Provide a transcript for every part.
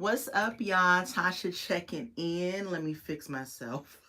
What's up, y'all? Tasha checking in. Let me fix myself.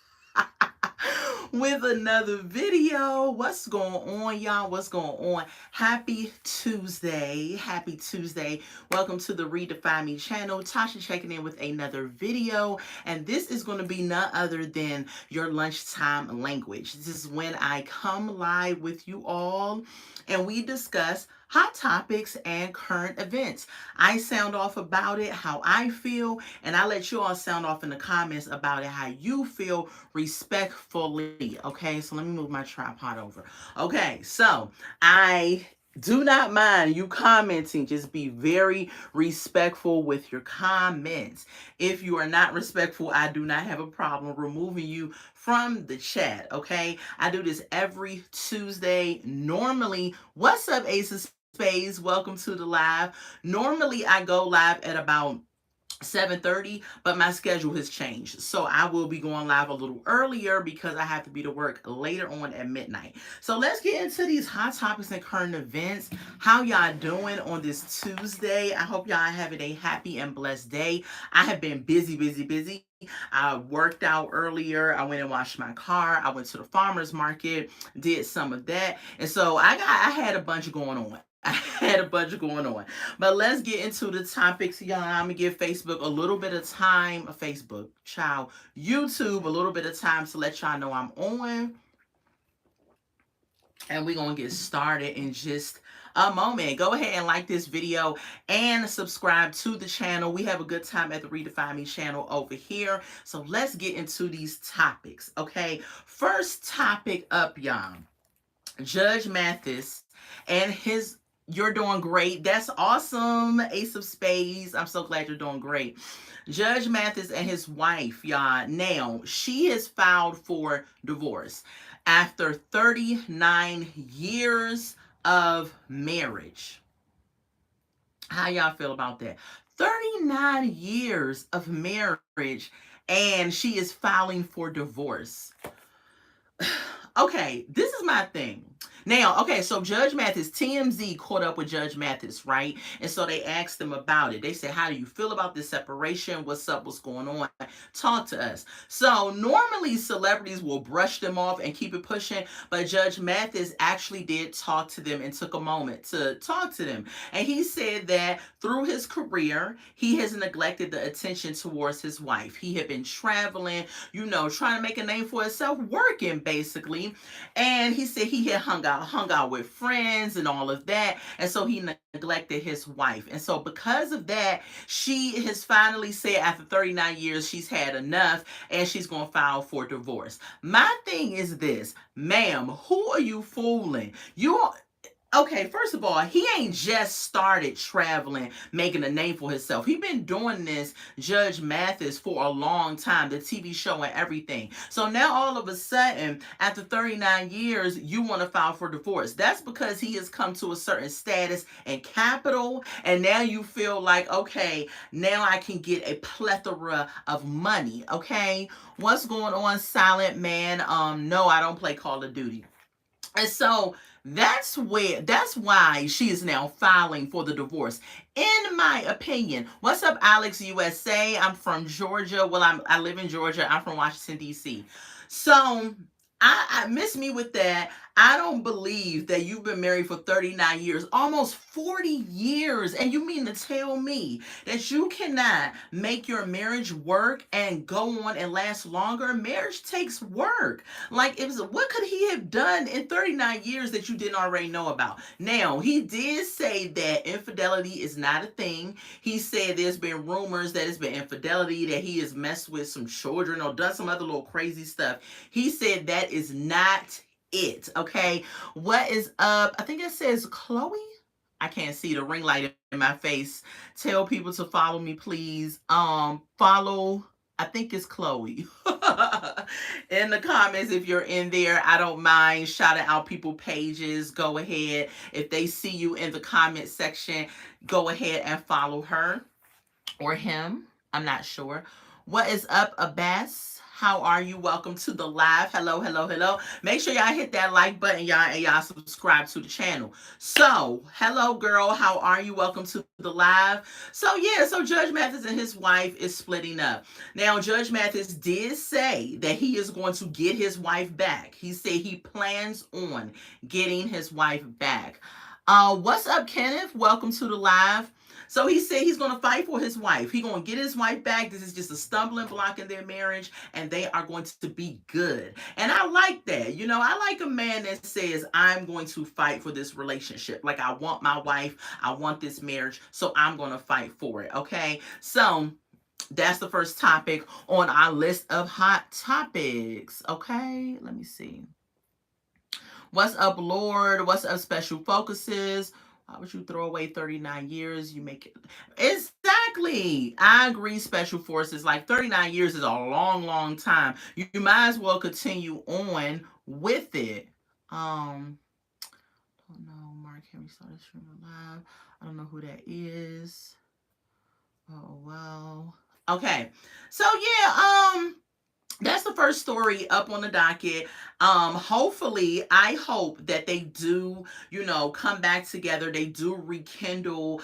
With another video. What's going on, y'all? What's going on? Happy Tuesday. Happy Tuesday. Welcome to the Redefine Me channel. Tasha checking in with another video. And this is going to be none other than your lunchtime language. This is when I come live with you all and we discuss hot topics and current events. I sound off about it, how I feel, and I let you all sound off in the comments about it, how you feel respectfully. Okay, so let me move my tripod over. Okay, so I do not mind you commenting. Just be very respectful with your comments. If you are not respectful, I do not have a problem removing you from the chat. Okay, I do this every Tuesday. Normally, what's up, Ace of Spades? Welcome to the live. Normally, I go live at about 7:30, but my schedule has changed. So I will be going live a little earlier because I have to be to work later on at midnight. So let's get into these hot topics and current events. How y'all doing on this Tuesday? I hope y'all having a happy and blessed day. I have been busy, busy, busy. I worked out earlier. I went and washed my car. I went to the farmer's market, did some of that. And so I had a bunch going on. I had a bunch going on. But let's get into the topics, y'all. I'm going to give Facebook a little bit of time. Facebook, child. YouTube, a little bit of time to let y'all know I'm on. And we're going to get started in just a moment. Go ahead and like this video and subscribe to the channel. We have a good time at the Redefine Me channel over here. So let's get into these topics, okay? First topic up, y'all. Judge Mathis and his you're doing great. That's awesome, Ace of Spades. I'm so glad you're doing great. Judge Mathis and his wife, y'all. Now, she has filed for divorce after 39 years of marriage. How y'all feel about that? 39 years of marriage, and she is filing for divorce. Okay, this is my thing. Now, okay, so Judge Mathis, TMZ caught up with Judge Mathis, right? And so they asked him about it. They said, how do you feel about this separation? What's up? What's going on? Talk to us. So normally celebrities will brush them off and keep it pushing, but Judge Mathis actually did talk to them and took a moment to talk to them. And he said that through his career, he has neglected the attention towards his wife. He had been traveling, trying to make a name for himself, working basically. And he said he had hung out with friends and all of that. And so he neglected his wife. And so because of that, she has finally said after 39 years, she's had enough and she's going to file for divorce. My thing is this, ma'am, who are you fooling? Okay, first of all, he ain't just started traveling, making a name for himself. He been doing this, Judge Mathis, for a long time, the TV show and everything. So now all of a sudden, after 39 years, you want to file for divorce. That's because he has come to a certain status and capital, and now you feel like, okay, now I can get a plethora of money, okay? What's going on, Silent Man? No, I don't play Call of Duty. And so that's why she is now filing for the divorce. In my opinion, what's up, Alex USA? I'm from Georgia. Well, I live in Georgia. I'm from Washington, D.C. So I miss me with that. I don't believe that you've been married for 39 years, almost 40 years, and you mean to tell me that you cannot make your marriage work and go on and last longer? Marriage takes work. Like, what could he have done in 39 years that you didn't already know about? Now, he did say that infidelity is not a thing. He said there's been rumors that it's been infidelity, that he has messed with some children or done some other little crazy stuff. He said that is not it, okay? What is up? I think it says Chloe. I can't see the ring light in my face. Tell people to follow me, please. Follow, I think it's Chloe. In the comments, if you're in there, I don't mind shouting out people pages. Go ahead. If they see you in the comment section, go ahead and follow her or him. I'm not sure. What is up, Abbas? How are you? Welcome to the live. Hello, hello, hello. Make sure y'all hit that like button, y'all, and y'all subscribe to the channel. So, hello, girl. How are you? Welcome to the live. So, yeah, so Judge Mathis and his wife is splitting up. Now, Judge Mathis did say that he is going to get his wife back. He said he plans on getting his wife back. What's up, Kenneth? Welcome to the live. So he said he's going to fight for his wife. He's going to get his wife back. This is just a stumbling block in their marriage, and they are going to be good. And I like that. You know, I like a man that says, I'm going to fight for this relationship. Like, I want my wife. I want this marriage. So I'm going to fight for it. Okay. So that's the first topic on our list of hot topics. Okay. Let me see. What's up, Lord? What's up, Special Focuses? Why would you throw away 39 years? You make it. Exactly. I agree, Special Forces. Like 39 years is a long, long time. You might as well continue on with it. Don't know. Mark Henry started streaming live. I don't know who that is. Oh, well. Okay. So, yeah, that's the first story up on the docket. Hopefully, I hope that they do, you know, come back together. They do rekindle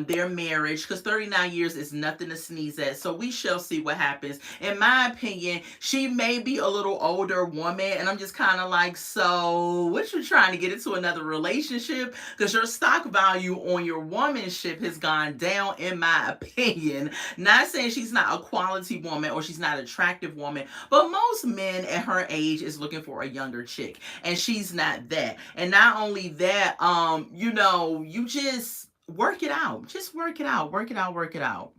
their marriage, because 39 years is nothing to sneeze at. So we shall see what happens. In my opinion, she may be a little older woman, and I'm just kind of like, so what you trying to get into another relationship? Because your stock value on your womanship has gone down, in my opinion. Not saying she's not a quality woman or she's not an attractive woman, but most men at her age is looking for a younger chick, and she's not that. And not only that, you know, you just work it out. Just work it out. Work it out. Work it out.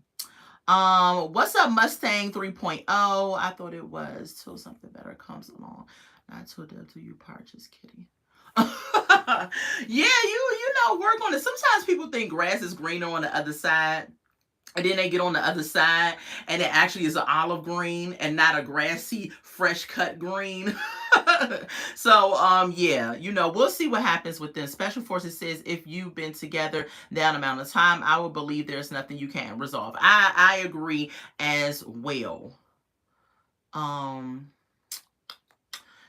What's up, Mustang 3.0? I thought it was till something better comes along. Not till death do you part, just kidding. Yeah, you know, work on it. Sometimes people think grass is greener on the other side. And then they get on the other side, and it actually is an olive green and not a grassy, fresh cut green. So, yeah, you know, we'll see what happens with them. Special Forces says if you've been together that amount of time, I would believe there's nothing you can't resolve. I agree as well.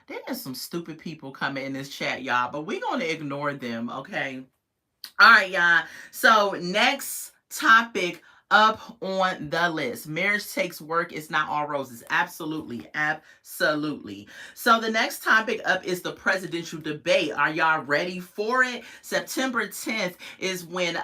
There's some stupid people coming in this chat, y'all, but we're going to ignore them, okay? All right, y'all. So, next topic up on the list. Marriage takes work. It's not all roses. Absolutely. Absolutely. So the next topic up is the presidential debate. Are y'all ready for it? September 10th is when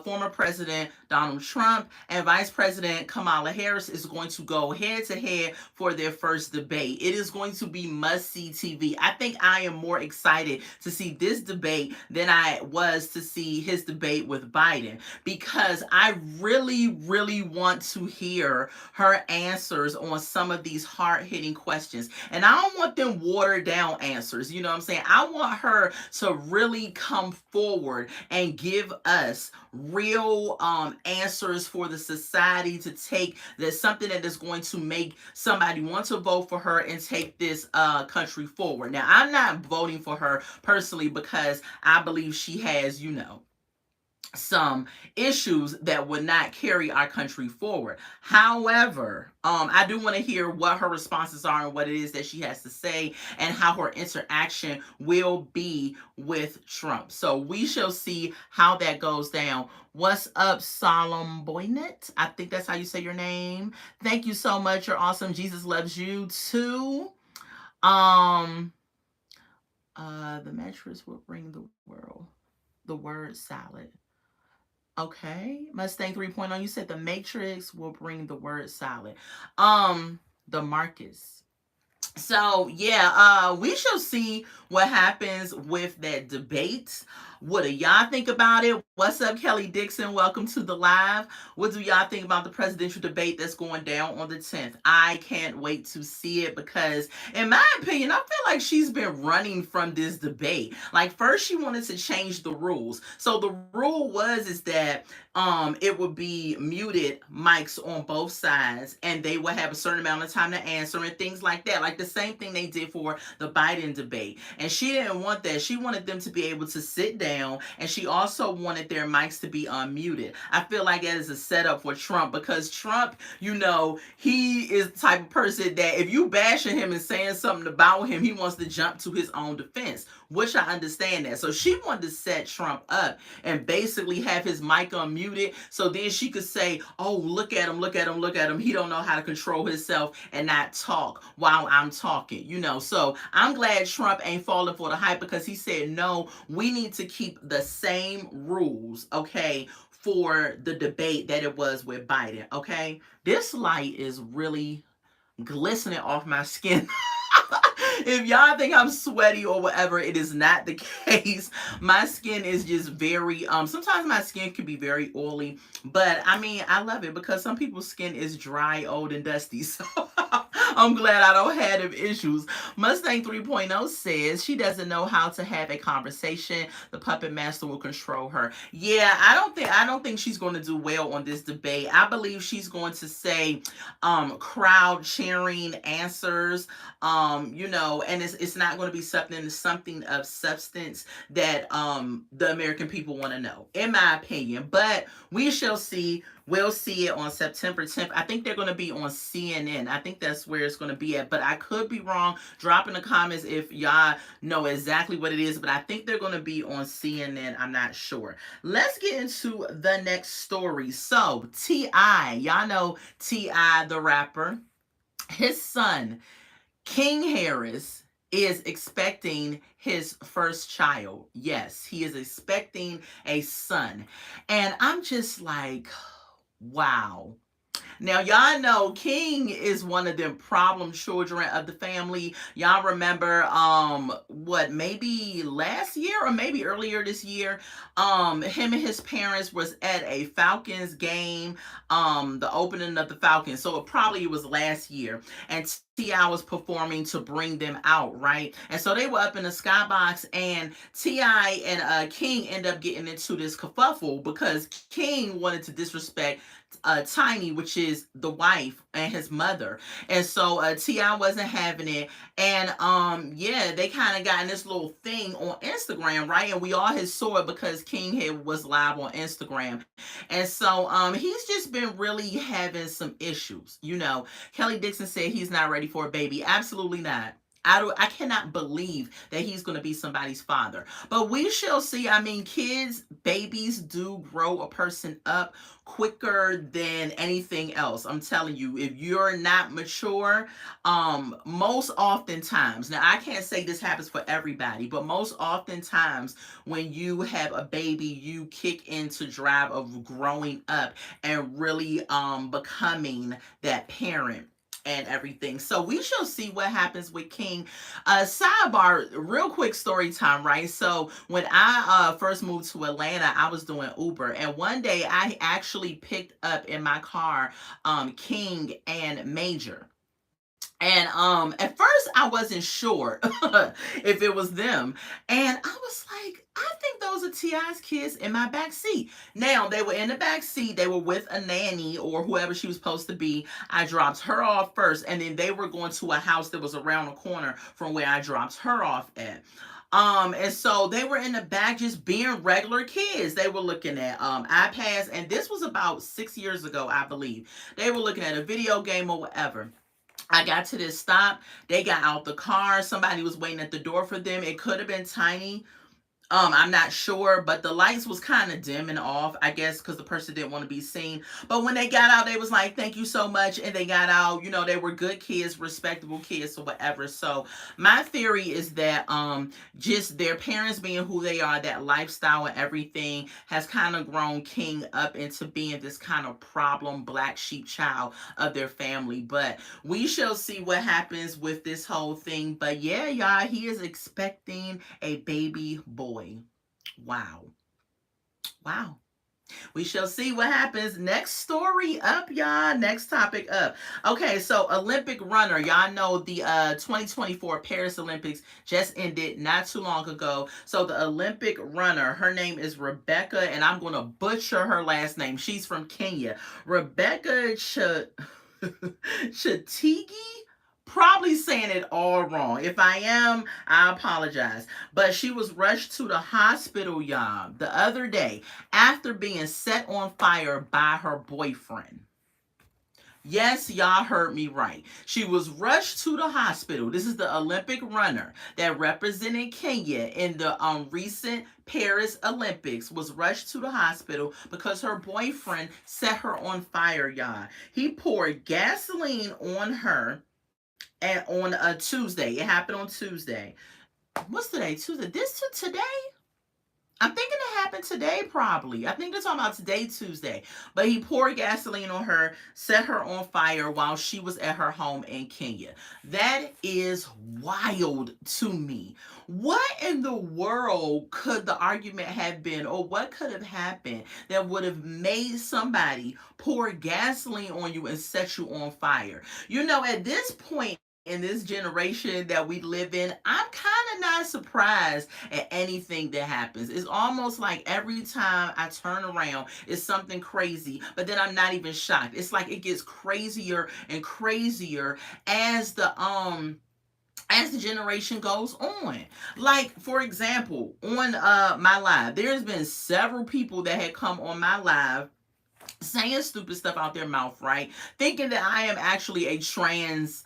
former President Donald Trump and Vice President Kamala Harris is going to go head to head for their first debate. It is going to be must-see TV. I think I am more excited to see this debate than I was to see his debate with Biden, because I really want to hear her answers on some of these hard-hitting questions. And I don't want them watered down answers. You know what I'm saying? I want her to really come forward and give us real answers for the society to take. That's something that is going to make somebody want to vote for her and take this country forward. Now, I'm not voting for her personally because I believe she has, you know, some issues that would not carry our country forward. However, I do want to hear what her responses are and what it is that she has to say and how her interaction will be with Trump. So we shall see how that goes down. What's up, Solemn Boynet? I think that's how you say your name. Thank you so much. You're awesome. Jesus loves you too. The mattress will bring the word salad. Okay, Mustang 3.0, you said the Matrix will bring the word salad. The Marcus. So, yeah, we shall see what happens with that debate. What do y'all think about it? What's up, Kelly Dixon? Welcome to the live. What do y'all think about the presidential debate that's going down on the 10th? I can't wait to see it because, in my opinion, I feel like she's been running from this debate. Like, first she wanted to change the rules. So the rule is that it would be muted mics on both sides, and they would have a certain amount of time to answer and things like that. Like the same thing they did for the Biden debate. And she didn't want that. She wanted them to be able to sit down down, and she also wanted their mics to be unmuted. I feel like that is a setup for Trump, because Trump, he is the type of person that if you bashing him and saying something about him, he wants to jump to his own defense, which I understand that. So she wanted to set Trump up and basically have his mic unmuted, so then she could say, oh, look at him, look at him, look at him. He don't know how to control himself and not talk while I'm talking, So I'm glad Trump ain't falling for the hype, because he said, no, we need to keep the same rules, okay, for the debate that it was with Biden, okay? This light is really glistening off my skin. If y'all think I'm sweaty or whatever, it is not the case. My skin is just very, sometimes my skin can be very oily, but I mean, I love it because some people's skin is dry, old, and dusty. So I'm glad I don't have them issues. Mustang 3.0 says she doesn't know how to have a conversation. The puppet master will control her. Yeah, I don't think she's going to do well on this debate. I believe she's going to say crowd cheering answers, and it's not going to be something of substance that the American people want to know, in my opinion. But we shall see. We'll see it on September 10th. I think they're going to be on CNN. I think that's where it's going to be at. But I could be wrong. Drop in the comments if y'all know exactly what it is. But I think they're going to be on CNN. I'm not sure. Let's get into the next story. So, T.I. Y'all know T.I. the rapper. His son, King Harris, is expecting his first child. Yes, he is expecting a son. And I'm just like, wow. Now, y'all know King is one of them problem children of the family. Y'all remember, maybe last year or maybe earlier this year, him and his parents was at a Falcons game, the opening of the Falcons. So it was last year. And T.I. was performing to bring them out, right? And so they were up in the skybox, and T.I. and King end up getting into this kerfuffle because King wanted to disrespect Tiny, which is the wife, and his mother. And so T.I. wasn't having it. And they kind of got in this little thing on Instagram, right? And we all had saw it because King was live on Instagram. And so he's just been really having some issues. Kelly Dixon said he's not ready for a baby. Absolutely not. I cannot believe that he's going to be somebody's father. But we shall see. I mean, babies do grow a person up quicker than anything else. I'm telling you, if you're not mature, most oftentimes, now I can't say this happens for everybody, but most oftentimes when you have a baby, you kick into drive of growing up and really becoming that parent and everything. So we shall see what happens with King. Sidebar, real quick story time, right? So when I first moved to Atlanta, I was doing Uber, and one day I actually picked up in my car King and Major. And at first I wasn't sure if it was them. And I was like, I think those are T.I.'s kids in my back seat. Now, they were in the back seat. They were with a nanny or whoever she was supposed to be. I dropped her off first, and then they were going to a house that was around the corner from where I dropped her off at. And so they were in the back just being regular kids. They were looking at iPads, and this was about 6 years ago, I believe. They were looking at a video game or whatever. I got to this stop. They got out the car. Somebody was waiting at the door for them. It could have been Tiny. I'm not sure, but the lights was kind of dim and off, I guess, because the person didn't want to be seen. But when they got out, they was like, thank you so much. And they got out, they were good kids, respectable kids or whatever. So my theory is that just their parents being who they are, that lifestyle and everything has kind of grown King up into being this kind of problem black sheep child of their family. But we shall see what happens with this whole thing. But yeah, y'all, he is expecting a baby boy. Wow. Wow. We shall see what happens. Next story up, y'all. Next topic up. Okay, so Olympic runner. Y'all know the 2024 Paris Olympics just ended not too long ago. So the Olympic runner, her name is Rebecca, and I'm going to butcher her last name. She's from Kenya. Rebecca Chitigi probably saying it all wrong. If I am, I apologize. But she was rushed to the hospital, y'all, the other day after being set on fire by her boyfriend. Yes, y'all heard me right. She was rushed to the hospital. This is the Olympic runner that represented Kenya in the recent Paris Olympics, was rushed to the hospital because her boyfriend set her on fire, y'all. He poured gasoline on her and on a Tuesday. It happened on Tuesday. What's today? Tuesday. This to today? I'm thinking it happened today, probably. I think they're talking about today, Tuesday. But he poured gasoline on her, set her on fire while she was at her home in Kenya. That is wild to me. What in the world could the argument have been, or what could have happened that would have made somebody pour gasoline on you and set you on fire? You know, at this point, in this generation that we live in, I'm kind of not surprised at anything that happens. It's almost like every time I turn around, it's something crazy, but then I'm not even shocked. It's like it gets crazier and crazier as the generation goes on. Like, for example, on my live, there's been several people that had come on my live saying stupid stuff out their mouth, right? Thinking that I am actually a trans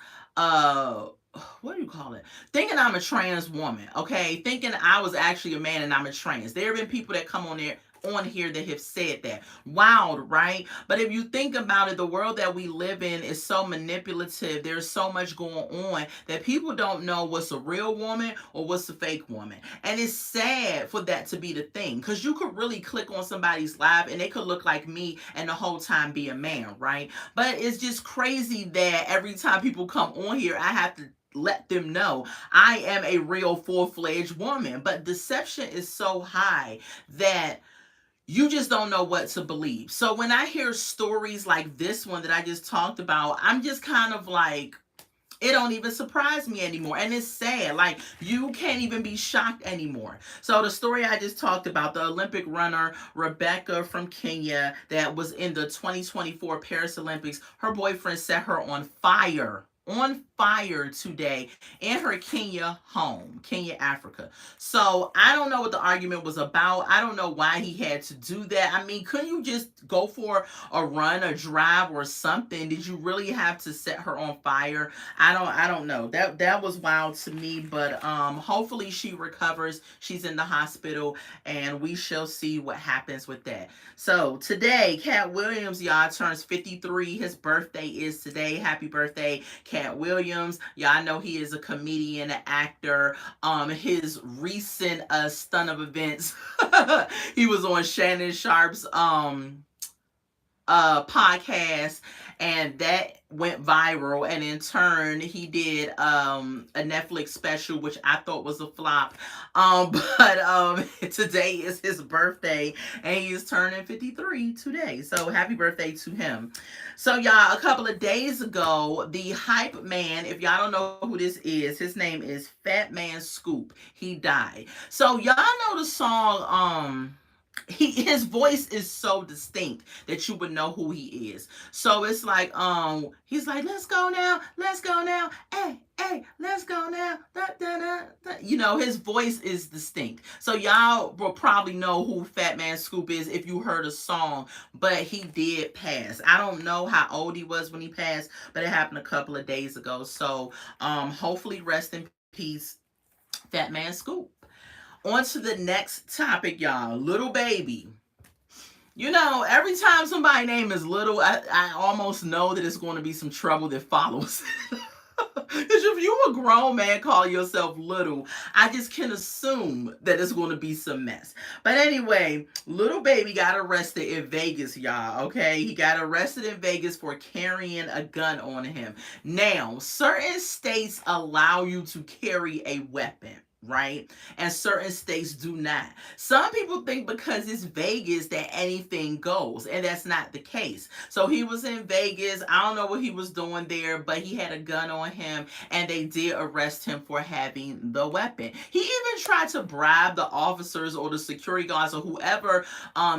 what do you call it? Thinking I'm a trans woman, okay? Thinking I was actually a man and I'm a trans. There have been people that come on here that have said that. Wild, right? But if you think about it, the world that we live in is so manipulative. There's so much going on that people don't know what's a real woman or what's a fake woman. And it's sad for that to be the thing, because you could really click on somebody's live and they could look like me and the whole time be a man, right? But it's just crazy that every time people come on here, I have to let them know I am a real full-fledged woman. But deception is so high that you just don't know what to believe. So when I hear stories like this one that I just talked about, I'm just kind of like, it don't even surprise me anymore. And it's sad. Like, you can't even be shocked anymore. So the story I just talked about, the Olympic runner Rebecca from Kenya that was in the 2024 Paris Olympics, her boyfriend set her on fire today in her Kenya home, Kenya, Africa. So I don't know what the argument was about. I don't know why he had to do that. I mean, couldn't you just go for a run, a drive, or something? Did you really have to set her on fire? I don't know. That was wild to me, but hopefully she recovers. She's in the hospital and we shall see what happens with that. So today, Katt Williams, y'all, turns 53. His birthday is today. Happy birthday, Katt Williams. Y'all know he is a comedian, an actor. His recent stun of events, he was on Shannon Sharp's podcast, and that went viral, and in turn he did a Netflix special which I thought was a flop, but today is his birthday and he's turning 53 today, so happy birthday to him. So y'all, a couple of days ago, the hype man, if y'all don't know who this is, his name is Fat Man Scoop. He died. So y'all know the song his voice is so distinct that you would know who he is. So it's like he's like, let's go now, hey, let's go now, da, da, da, da. You know, his voice is distinct. So y'all will probably know who Fat Man Scoop is if you heard a song, but he did pass. I don't know how old he was when he passed, but it happened a couple of days ago. So hopefully rest in peace, Fat Man Scoop. On to the next topic, y'all. Lil Baby. You know, every time somebody's name is Little, I almost know that it's going to be some trouble that follows. Because if you a grown man call yourself Little, I just can assume that it's going to be some mess. But anyway, Lil Baby got arrested in Vegas, y'all, okay? He got arrested in Vegas for carrying a gun on him. Now, certain states allow you to carry a weapon. right? And certain states do not. Some people think because it's Vegas that anything goes, and that's not the case. So he was in Vegas. I don't know what he was doing there, but he had a gun on him, and they did arrest him for having the weapon. He even tried to bribe the officers or the security guards or whoever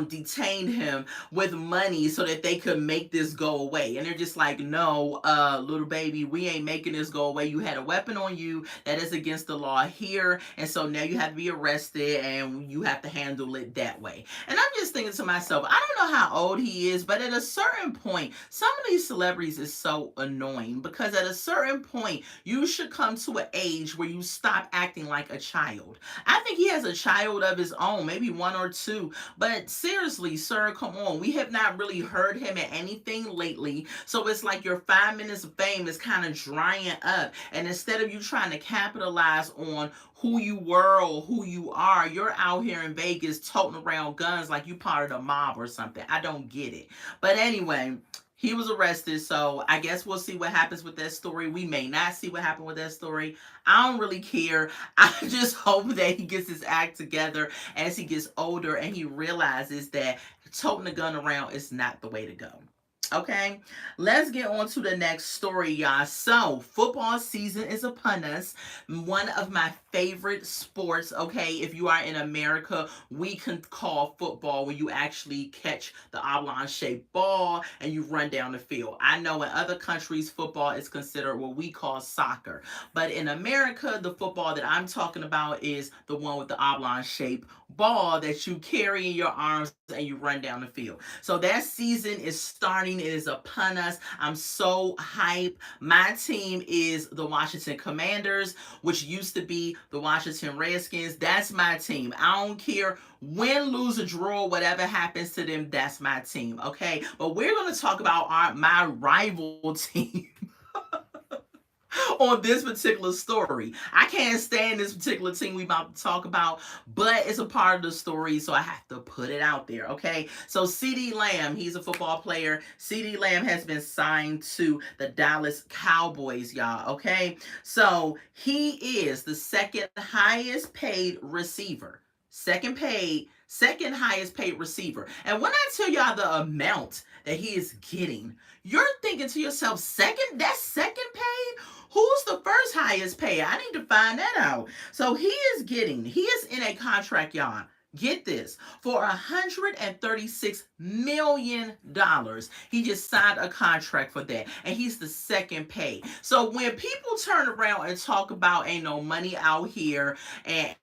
detained him with money so that they could make this go away. And they're just like, no, little baby, we ain't making this go away. You had a weapon on you that is against the law here, and so now you have to be arrested and you have to handle it that way. And I'm just thinking to myself, I don't know how old he is, but at a certain point, some of these celebrities is so annoying, because at a certain point you should come to an age where you stop acting like a child. I think he has a child of his own, maybe one or two, but seriously, sir, come on. We have not really heard him in anything lately, so it's like your 5 minutes of fame is kind of drying up, and instead of you trying to capitalize on who you were or who you are, you're out here in Vegas toting around guns like you part of the mob or something. I don't get it. But anyway, he was arrested, so I guess we'll see what happens with that story. We may not see what happened with that story. I don't really care. I just hope that he gets his act together as he gets older and he realizes that toting a gun around is not the way to go. Okay, let's get on to the next story, y'all. So, football season is upon us. One of my favorite sports, okay? If you are in America, we can call football when you actually catch the oblong-shaped ball and you run down the field. I know in other countries, football is considered what we call soccer. But in America, the football that I'm talking about is the one with the oblong-shaped ball that you carry in your arms and you run down the field. So that season is starting. It is upon us. I'm so hyped. My team is the Washington Commanders, which used to be the Washington Redskins. That's my team. I don't care win, lose, or draw, whatever happens to them, that's my team, okay? But we're going to talk about my rival team. On this particular story. I can't stand this particular team we about to talk about, but it's a part of the story, so I have to put it out there, okay? So CeeDee Lamb, he's a football player. CeeDee Lamb has been signed to the Dallas Cowboys, y'all, okay? So he is the second highest paid receiver. Second highest paid receiver. And when I tell y'all the amount that he is getting, you're thinking to yourself, that's second paid? Who's the first highest paid? I need to find that out. So he is in a contract, y'all. Get this, for $136 million. He just signed a contract for that, and he's the second paid. So when people turn around and talk about ain't no money out here and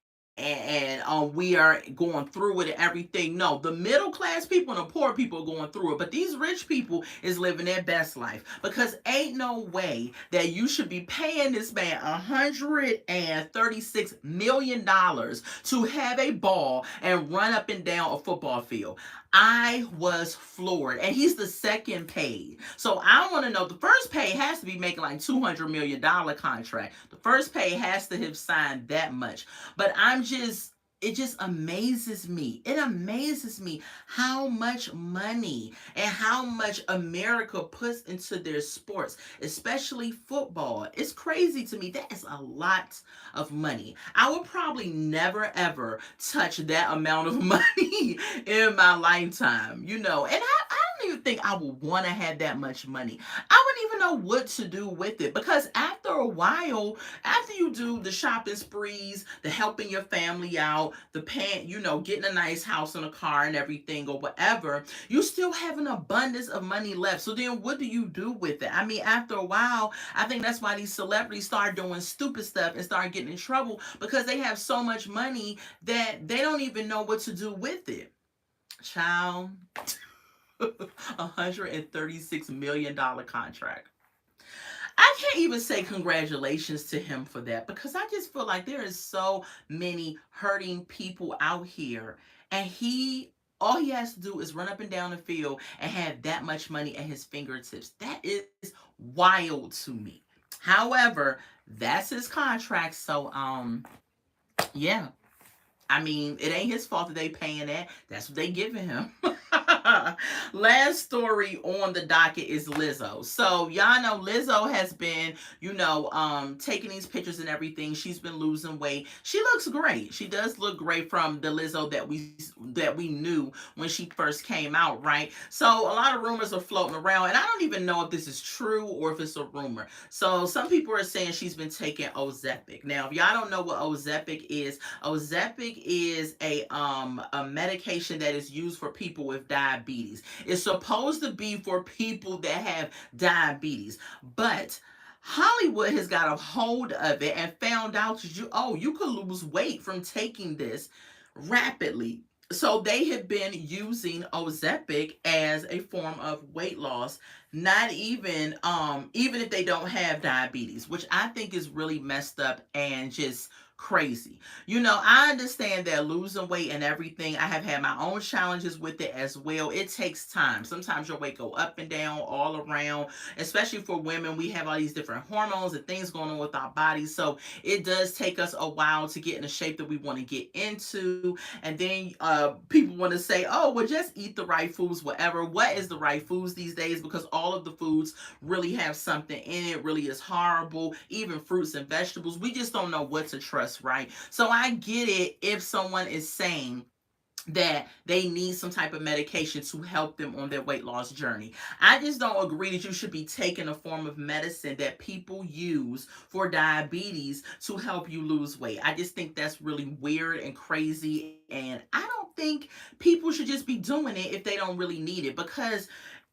we are going through it and everything. No, the middle class people and the poor people are going through it. But these rich people is living their best life, because ain't no way that you should be paying this man $136 million to have a ball and run up and down a football field. I was floored. And he's the second paid. So I want to know, the first pay has to be making like $200 million contract. The first pay has to have signed that much. But it just amazes me. It amazes me how much money and how much America puts into their sports, especially football. It's crazy to me. That is a lot of money. I will probably never ever touch that amount of money in my lifetime, and I don't even think I would want to have that much money. I wouldn't even know what to do with it, because after a while, after you do the shopping sprees, the helping your family out, the paying, getting a nice house and a car and everything or whatever, you still have an abundance of money left. So then what do you do with it? I mean, after a while, I think that's why these celebrities start doing stupid stuff and start getting in trouble, because they have so much money that they don't even know what to do with it. Child. $136 million contract. I can't even say congratulations to him for that, because I just feel like there is so many hurting people out here, and all he has to do is run up and down the field and have that much money at his fingertips. That is wild to me. However, that's his contract, so yeah. I mean, it ain't his fault that they paying that. That's what they giving him. Last story on the docket is Lizzo. So y'all know Lizzo has been, taking these pictures and everything. She's been losing weight. She looks great. She does look great from the Lizzo that we knew when she first came out, right? So a lot of rumors are floating around, and I don't even know if this is true or if it's a rumor. So some people are saying she's been taking Ozempic. Now, if y'all don't know what Ozempic is a medication that is used for people with diabetes. It's supposed to be for people that have diabetes, but Hollywood has got a hold of it and found out that you could lose weight from taking this rapidly. So they have been using Ozempic as a form of weight loss, not even if they don't have diabetes, which I think is really messed up and just crazy. I understand that losing weight and everything, I have had my own challenges with it as well. It takes time. Sometimes your weight go up and down all around, especially for women. We have all these different hormones and things going on with our bodies. So it does take us a while to get in the shape that we want to get into. And then people want to say, oh, well, just eat the right foods, whatever. What is the right foods these days? Because all of the foods really have something in it, really is horrible. Even fruits and vegetables, we just don't know what to trust, right? So I get it if someone is saying that they need some type of medication to help them on their weight loss journey. I just don't agree that you should be taking a form of medicine that people use for diabetes to help you lose weight. I just think that's really weird and crazy, and I don't think people should just be doing it if they don't really need it, because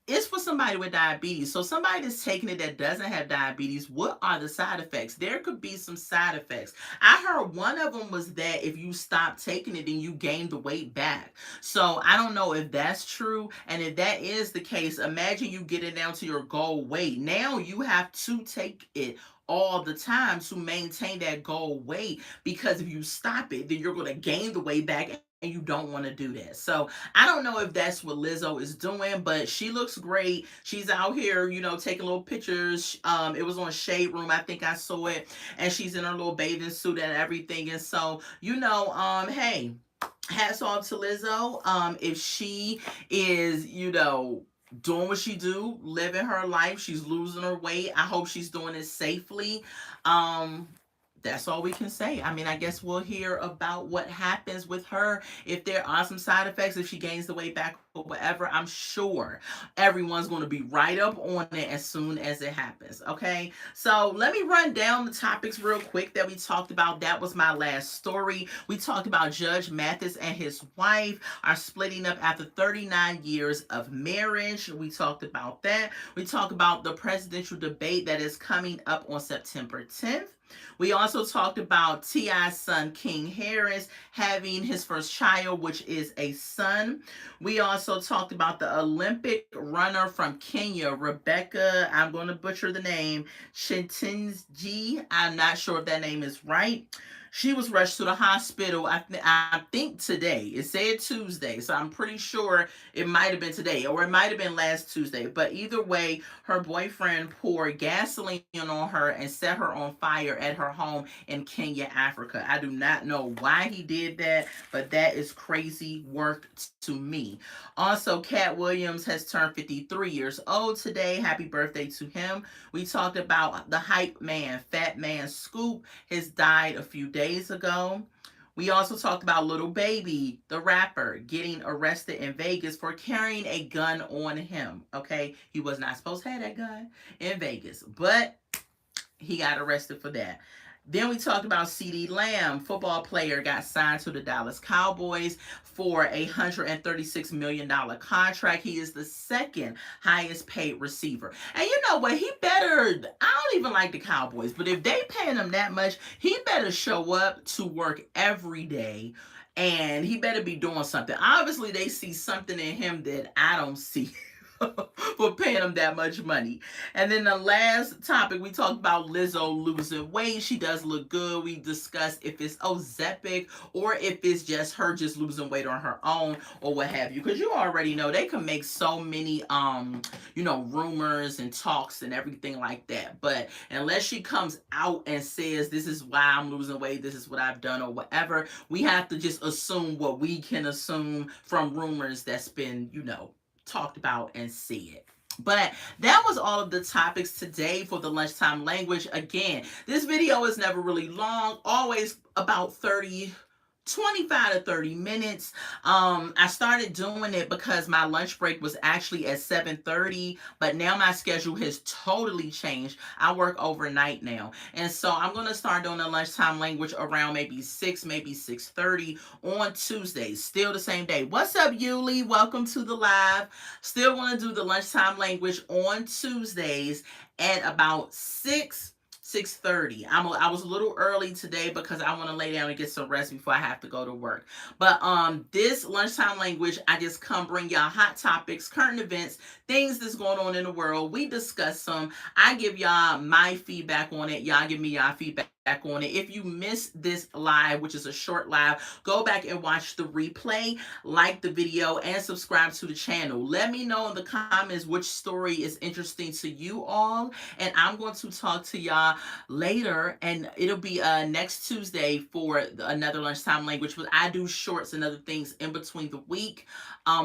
it's for somebody with diabetes. So somebody that's taking it that doesn't have diabetes, what are the side effects? There could be some side effects. I heard one of them was that if you stop taking it, then you gain the weight back. So I don't know if that's true. And if that is the case, imagine you getting down to your goal weight. Now you have to take it all the time to maintain that goal weight, because if you stop it, then you're going to gain the weight back, and you don't want to do that. So I don't know if that's what Lizzo is doing, but she looks great. She's out here, taking little pictures. It was on Shade Room, I think I saw it, and she's in her little bathing suit and everything. And so, hey, hats off to Lizzo. If she is, doing what she do, living her life, she's losing her weight. I hope she's doing it safely. That's all we can say. I mean, I guess we'll hear about what happens with her, if there are some side effects, if she gains the weight back or whatever. I'm sure everyone's going to be right up on it as soon as it happens. Okay, so let me run down the topics real quick that we talked about. That was my last story. We talked about Judge Mathis and his wife are splitting up after 39 years of marriage. We talked about that. We talked about the presidential debate that is coming up on September 10th. We also talked about T.I.'s son, King Harris, having his first child, which is a son. We also talked about the Olympic runner from Kenya, Rebecca, I'm going to butcher the name, Chetnji. I'm not sure if that name is right. She was rushed to the hospital, I think today. It said Tuesday, so I'm pretty sure it might have been today, or it might have been last Tuesday. But either way, her boyfriend poured gasoline on her and set her on fire at her home in Kenya, Africa. I do not know why he did that, but that is crazy work to me. Also, Cat Williams has turned 53 years old today. Happy birthday to him. We talked about the hype man, Fat Man Scoop, has died a few days ago. We also talked about Lil Baby, the rapper, getting arrested in Vegas for carrying a gun on him. Okay, he was not supposed to have that gun in Vegas, but he got arrested for that. Then we talked about CeeDee Lamb, football player, got signed to the Dallas Cowboys for a $136 million contract. He is the second highest paid receiver. And you know what? He better, I don't even like the Cowboys, but if they paying him that much, he better show up to work every day, and he better be doing something. Obviously, they see something in him that I don't see. for paying them that much money. And then the last topic, we talked about Lizzo losing weight. She does look good. We discussed if it's Ozempic or if it's just her just losing weight on her own or what have you. Because you already know they can make so many rumors and talks and everything like that. But unless she comes out and says this is why I'm losing weight, this is what I've done or whatever, we have to just assume what we can assume from rumors that's been, talked about and said. But that was all of the topics today for the lunchtime language. Again, this video is never really long, always about 25 to 30 minutes. I started doing it because my lunch break was actually at 7:30, but now my schedule has totally changed. I work overnight now. And so I'm going to start doing the lunchtime language around maybe 6, maybe 6:30 on Tuesdays. Still the same day. What's up, Yuli? Welcome to the live. Still want to do the lunchtime language on Tuesdays at about 6:30. I was a little early today because I want to lay down and get some rest before I have to go to work. But this lunchtime language, I just come bring y'all hot topics, current events, things that's going on in the world. We discuss them. I give y'all my feedback on it. Y'all give me y'all feedback on it. If you missed this live, which is a short live, go back and watch the replay, like the video, and subscribe to the channel. Let me know in the comments which story is interesting to you all, and I'm going to talk to y'all later, and it'll be next Tuesday for another lunchtime language, but I do shorts and other things in between the week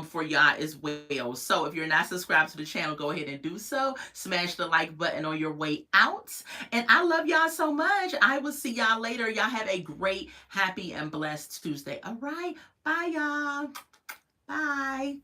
for y'all as well. So if you're not subscribed to the channel, go ahead and do so. Smash the like button on your way out, and I love y'all so much. I will see y'all later. Y'all have a great, happy, and blessed Tuesday. All right. Bye, y'all. Bye.